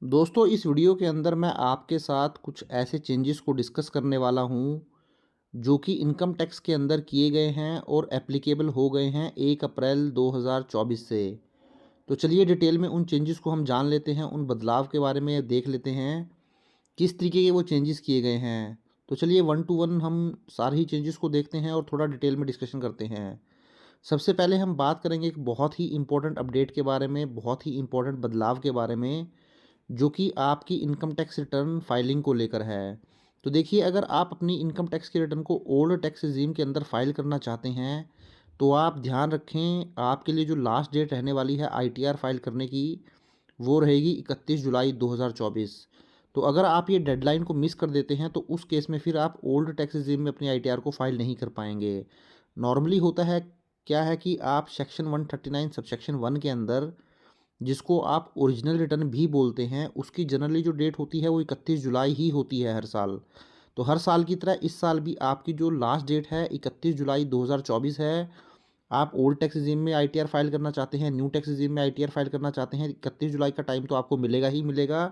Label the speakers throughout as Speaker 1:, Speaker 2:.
Speaker 1: दोस्तों इस वीडियो के अंदर मैं आपके साथ कुछ ऐसे चेंजेस को डिस्कस करने वाला हूँ जो कि इनकम टैक्स के अंदर किए गए हैं और एप्लीकेबल हो गए हैं 1 अप्रैल 2024 से। तो चलिए डिटेल में उन चेंजेस को हम जान लेते हैं, उन बदलाव के बारे में देख लेते हैं किस तरीके के वो चेंजेस किए गए हैं। तो चलिए वन टू वन हम सारे ही चेंजेस को देखते हैं और थोड़ा डिटेल में डिस्कशन करते हैं। सबसे पहले हम बात करेंगे एक बहुत ही इंपॉर्टेंट अपडेट के बारे में, बहुत ही इंपॉर्टेंट बदलाव के बारे में जो कि आपकी इनकम टैक्स रिटर्न फाइलिंग को लेकर है। तो देखिए, अगर आप अपनी इनकम टैक्स की रिटर्न को ओल्ड टैक्स रेज़ीम के अंदर फाइल करना चाहते हैं, तो आप ध्यान रखें आपके लिए जो लास्ट डेट रहने वाली है आईटीआर फाइल करने की, वो रहेगी 31 जुलाई 2024। तो अगर आप ये डेडलाइन को मिस कर देते हैं, तो उस केस में फिर आप ओल्ड टैक्स रेज़ीम में अपनी आईटीआर को फाइल नहीं कर पाएँगे। नॉर्मली होता है क्या है कि आप सेक्शन 139 सबसेक्शन 1 के अंदर जिसको आप ओरिजिनल रिटर्न भी बोलते हैं, उसकी जनरली जो डेट होती है वो 31 जुलाई ही होती है हर साल। तो हर साल की तरह इस साल भी आपकी जो लास्ट डेट है 31 जुलाई 2024 है। आप ओल्ड टैक्स रेज़ीम में आईटीआर फाइल करना चाहते हैं, न्यू टैक्स रेज़ीम में आईटीआर फाइल करना चाहते हैं, 31 जुलाई का टाइम तो आपको मिलेगा ही मिलेगा।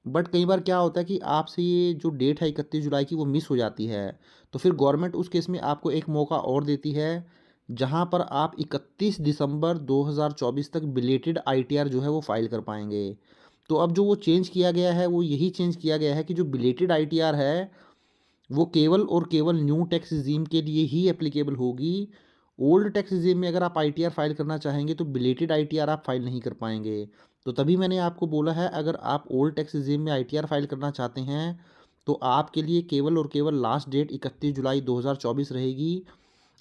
Speaker 1: बट कई बार क्या होता है कि आपसे ये जो डेट है 31 जुलाई की वो मिस हो जाती है। तो फिर गवर्नमेंट उस केस में आपको एक मौका और देती है, जहाँ पर आप 31 दिसंबर 2024 तक बिलेटेड आईटीआर जो है वो फाइल कर पाएँगे। तो अब जो वो चेंज किया गया है, वो यही चेंज किया गया है कि जो बिलेटेड आईटीआर है, वो केवल और केवल न्यू टैक्स रेज़ीम के लिए ही एप्लीकेबल होगी। ओल्ड टैक्स रेज़ीम में अगर आप आईटीआर फाइल करना चाहेंगे, तो बिलेटेड आईटीआर आप फाइल नहीं कर पाएँगे। तो तभी मैंने आपको बोला है, अगर आप ओल्ड टैक्स रेज़ीम में आईटीआर फाइल करना चाहते हैं, तो आपके लिए केवल और केवल लास्ट डेट 31 जुलाई 2024 रहेगी।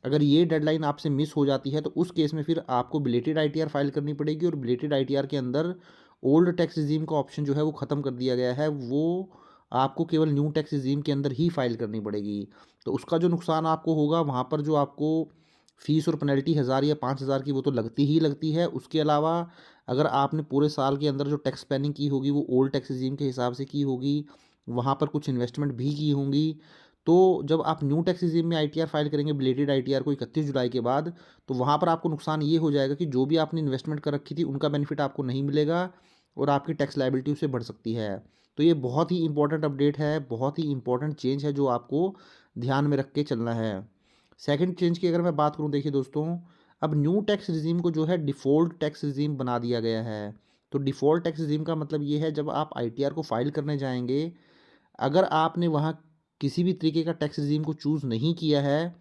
Speaker 1: अगर ये डेडलाइन आपसे मिस हो जाती है, तो उस केस में फिर आपको बिलेटेड आईटीआर फाइल करनी पड़ेगी और बिलेटेड आईटीआर के अंदर ओल्ड टैक्स रेज़ीम का ऑप्शन जो है वो ख़त्म कर दिया गया है। वो आपको केवल न्यू टैक्स रेज़ीम के अंदर ही फाइल करनी पड़ेगी। तो उसका जो नुकसान आपको होगा, वहाँ पर जो आपको फ़ीस और पेनल्टी 1000 या 5000 की वो तो लगती ही लगती है। उसके अलावा अगर आपने पूरे साल के अंदर जो टैक्स प्लानिंग की होगी वो ओल्ड टैक्स रेज़ीम के हिसाब से की होगी, वहाँ पर कुछ इन्वेस्टमेंट भी की होंगी। तो जब आप न्यू टैक्स रेज़ीम में आईटीआर फाइल करेंगे बिलेटेड आईटीआर को 31 जुलाई के बाद, तो वहाँ पर आपको नुकसान ये हो जाएगा कि जो भी आपने इन्वेस्टमेंट कर रखी थी, उनका बेनिफिट आपको नहीं मिलेगा और आपकी टैक्स लायबिलिटी उससे बढ़ सकती है। तो ये बहुत ही इम्पोर्टेंट अपडेट है, बहुत ही इम्पोर्टेंट चेंज है जो आपको ध्यान में रख के चलना है। सेकंड चेंज की अगर मैं बात करूँ, देखिए दोस्तों, अब न्यू टैक्स रेज़ीम को जो है डिफ़ॉल्ट टैक्स रेज़ीम बना दिया गया है। तो डिफ़ॉल्ट टैक्स रेज़ीम का मतलब ये है, जब आप आईटीआर को फाइल करने जाएँगे, अगर आपने वहाँ किसी भी तरीके का टैक्स रेज़ीम को चूज़ नहीं किया है,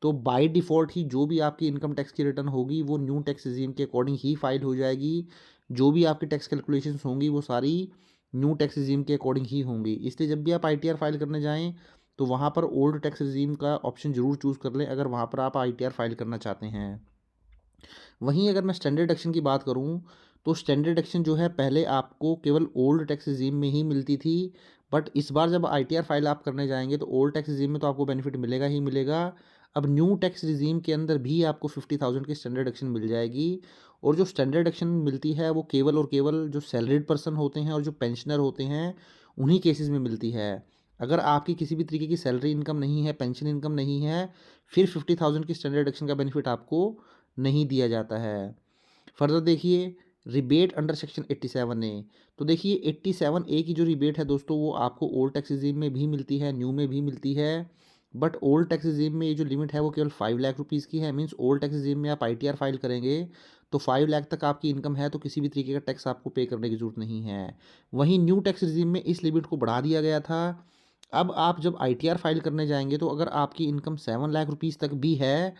Speaker 1: तो बाय डिफ़ॉल्ट ही जो भी आपकी इनकम टैक्स की रिटर्न होगी, वो न्यू टैक्स रेज़ीम के अकॉर्डिंग ही फाइल हो जाएगी। जो भी आपकी टैक्स कैलकुलेशंस होंगी, वो सारी न्यू टैक्स रेज़ीम के अकॉर्डिंग ही होंगी। इसलिए जब भी आप आईटीआर फाइल करने जाएँ, तो वहाँ पर ओल्ड टैक्स रेज़ीम का ऑप्शन ज़रूर चूज़ कर लें, अगर वहाँ पर आप आईटीआर फाइल करना चाहते हैं। वहीं अगर मैं स्टैंडर्ड डिडक्शन की बात करूँ, तो स्टैंडर्ड डिडक्शन जो है पहले आपको केवल ओल्ड टैक्स रेज़ीम में ही मिलती थी। बट इस बार जब आईटीआर फाइल आप करने जाएँगे, तो ओल्ड टैक्स रेज़ीम में तो आपको बेनिफिट मिलेगा ही मिलेगा। अब न्यू टैक्स रेज़ीम के अंदर भी आपको 50,000 की स्टैंडर्ड डिडक्शन मिल जाएगी। और जो स्टैंडर्ड डिडक्शन मिलती है, वो केवल और केवल जो सैलरीड पर्सन होते हैं और जो पेंशनर होते हैं, उन्हीं केसेज़ में मिलती है। अगर आपकी किसी भी तरीके की सैलरी इनकम नहीं है, पेंशन इनकम नहीं है, फिर 50,000 की स्टैंडर्ड डिडक्शन का बेनिफिट आपको नहीं दिया जाता है। फर्दर देखिए, रिबेट अंडर सेक्शन 87 ए। तो देखिए 87 ए की जो रिबेट है दोस्तों, वो आपको ओल्ड टैक्स रेज़ीम में भी मिलती है, न्यू में भी मिलती है। बट ओल्ड टैक्स रेज़ीम में ये जो लिमिट है वो केवल 5 लाख रुपीज़ की है। मीन्स ओल्ड टैक्स रेज़ीम में आप आईटीआर फाइल करेंगे, तो 5 लाख तक आपकी इनकम है, तो किसी भी तरीके का टैक्स आपको पे करने की ज़रूरत नहीं है। वहीं न्यू टैक्स रेज़ीम में इस लिमिट को बढ़ा दिया गया था। अब आप जब आईटीआर फाइल करने जाएँगे, तो अगर आपकी इनकम 7 लाख रुपीज़ तक भी है,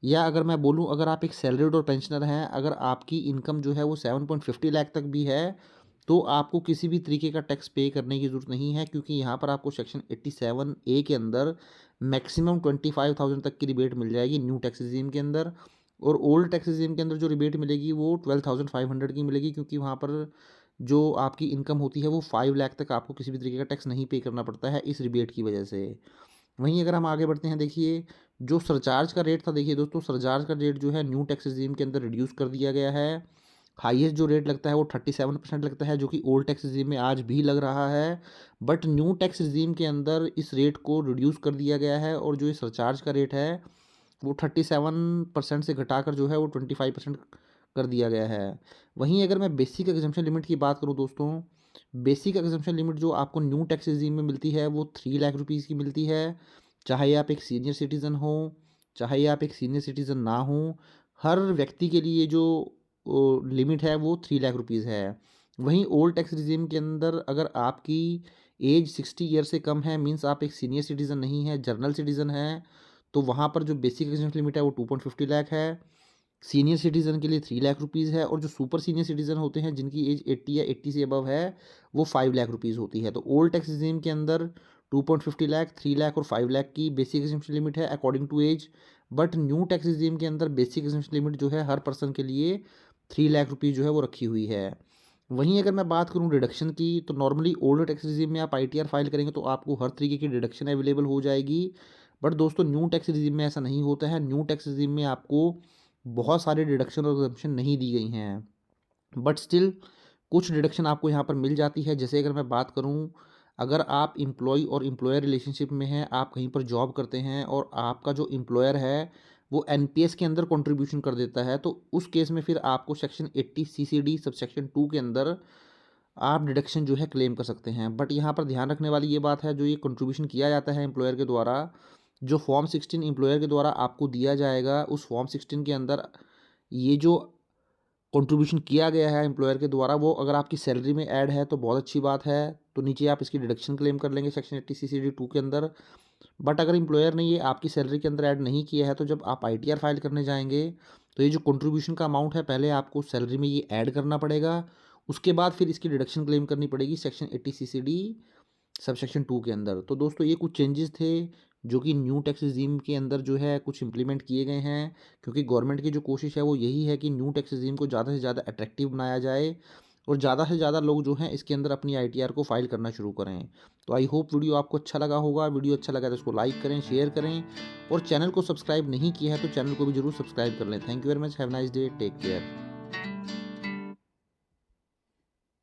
Speaker 1: या अगर मैं बोलूँ, अगर आप एक सैलरीड और पेंशनर हैं, अगर आपकी इनकम जो है वो 7.50 लाख तक भी है, तो आपको किसी भी तरीके का टैक्स पे करने की ज़रूरत नहीं है, क्योंकि यहाँ पर आपको सेक्शन 87 ए के अंदर मैक्सिमम 25,000 तक की रिबेट मिल जाएगी न्यू टैक्स रेज़ीम के अंदर। और ओल्ड टैक्स रेज़ीम के अंदर जो रिबेट मिलेगी वो 12,500 की मिलेगी, क्योंकि वहाँ पर जो आपकी इनकम होती है वो 5 लाख तक आपको किसी भी तरीके का टैक्स नहीं पे करना पड़ता है इस रिबेट की वजह से। वहीं अगर हम आगे बढ़ते हैं, देखिए जो सरचार्ज का रेट था, देखिए दोस्तों, सरचार्ज का रेट जो है न्यू टैक्स रेज़ीम के अंदर रिड्यूस कर दिया गया है। हाईएस्ट जो रेट लगता है वो 37% लगता है, जो कि ओल्ड टैक्स रेज़ीम में आज भी लग रहा है। बट न्यू टैक्स रेज़ीम के अंदर इस रेट को रिड्यूस कर दिया गया है, और जो ये सरचार्ज का रेट है वो 37% से घटाकर जो है वो 25% कर दिया गया है। वहीं अगर मैं बेसिक एग्जम्पशन लिमिट की बात करूँ दोस्तों, बेसिक एग्जम्पशन लिमिट जो आपको न्यू टैक्स रेज़ीम में मिलती है वो 3 लाख रुपीज़ की मिलती है। चाहे आप एक सीनियर सिटीज़न हो, चाहे आप एक सीनियर सिटीज़न ना हो, हर व्यक्ति के लिए जो लिमिट है वो 3 लाख रुपीज़ है। वहीं ओल्ड टैक्स रेज़ीम के अंदर अगर आपकी एज 60 ईयर से कम है, मीन्स आप एक सीनियर सिटीज़न नहीं है, जनरल सिटीज़न हैं, तो वहाँ पर जो बेसिक एग्जम्पशन लिमिट है वो 2.50 लाख है। सीनियर सिटीज़न के लिए 3 लाख रुपीज़ है और जो सुपर सीनियर सिटीज़न होते हैं जिनकी एज 80 या 80 से अबव है, वो 5 लाख रुपीज़ होती है। तो ओल्ड टैक्स रेज़ीम के अंदर 2.50 लाख, 3 लाख और 5 लाख की बेसिक एग्जम्पशन लिमिट है according to age. But new tax regime के अंदर बेसिक एग्जम्पशन लिमिट जो है हर पर्सन के लिए 3 लाख रुपीज़ जो है वो रखी हुई है। वहीं अगर मैं बात करूँ डिडक्शन की, तो नॉर्मली ओल्ड टैक्स रेज़ीम में आप आईटीआर फाइल करेंगे तो आपको हर तरीके की डिडक्शन अवेलेबल हो जाएगी। बट दोस्तों न्यू टैक्स रेज़ीम में ऐसा नहीं होता है। न्यू टैक्स रेज़ीम में आपको बहुत सारे डिडक्शन और एग्जम्पशन नहीं दी गई हैं। बट स्टिल कुछ डिडक्शन आपको यहाँ पर मिल जाती है। जैसे अगर मैं बात करूँ, अगर आप एम्प्लॉय और एम्प्लॉयर रिलेशनशिप में हैं, आप कहीं पर जॉब करते हैं और आपका जो एम्प्लॉयर है वो एनपीएस के अंदर कंट्रीब्यूशन कर देता है, तो उस केस में फिर आपको सेक्शन 80 सीसीडी सबसेक्शन 2 के अंदर आप डिडक्शन जो है क्लेम कर सकते हैं। बट यहाँ पर ध्यान रखने वाली ये बात है, जो ये कंट्रीब्यूशन किया जाता है एम्प्लॉयर के द्वारा, जो फॉर्म 16 एम्प्लॉयर के द्वारा आपको दिया जाएगा, उस फॉर्म 16 के अंदर ये जो कंट्रीब्यूशन किया गया है एम्प्लॉयर के द्वारा, वो अगर आपकी सैलरी में ऐड है तो बहुत अच्छी बात है, तो नीचे आप इसकी डिडक्शन क्लेम कर लेंगे सेक्शन 80 सीसीडी 2 के अंदर। बट अगर एम्प्लॉयर ने ये आपकी सैलरी के अंदर ऐड नहीं किया है, तो जब आप आईटीआर फाइल करने जाएंगे तो ये जो कंट्रीब्यूशन का अमाउंट है पहले आपको सैलरी में ये ऐड करना पड़ेगा, उसके बाद फिर इसकी डिडक्शन क्लेम करनी पड़ेगी सेक्शन 80 सीसीडी सबसेक्शन 2 के अंदर। तो दोस्तों ये कुछ चेंजेस थे जो कि न्यू टैक्स रिजीम के अंदर जो है कुछ इम्प्लीमेंट किए गए हैं, क्योंकि गवर्नमेंट की जो कोशिश है वो यही है कि न्यू टैक्स रिजीम को ज़्यादा से ज़्यादा अट्रैक्टिव बनाया जाए और ज़्यादा से ज़्यादा लोग जो हैं इसके अंदर अपनी आईटीआर को फाइल करना शुरू करें। तो आई होप वीडियो आपको अच्छा लगा होगा। वीडियो अच्छा लगा तो इसको लाइक करें, शेयर करें और चैनल को सब्सक्राइब नहीं किया है तो चैनल को भी जरूर सब्सक्राइब कर लें। Thank you very much, have nice day, take care.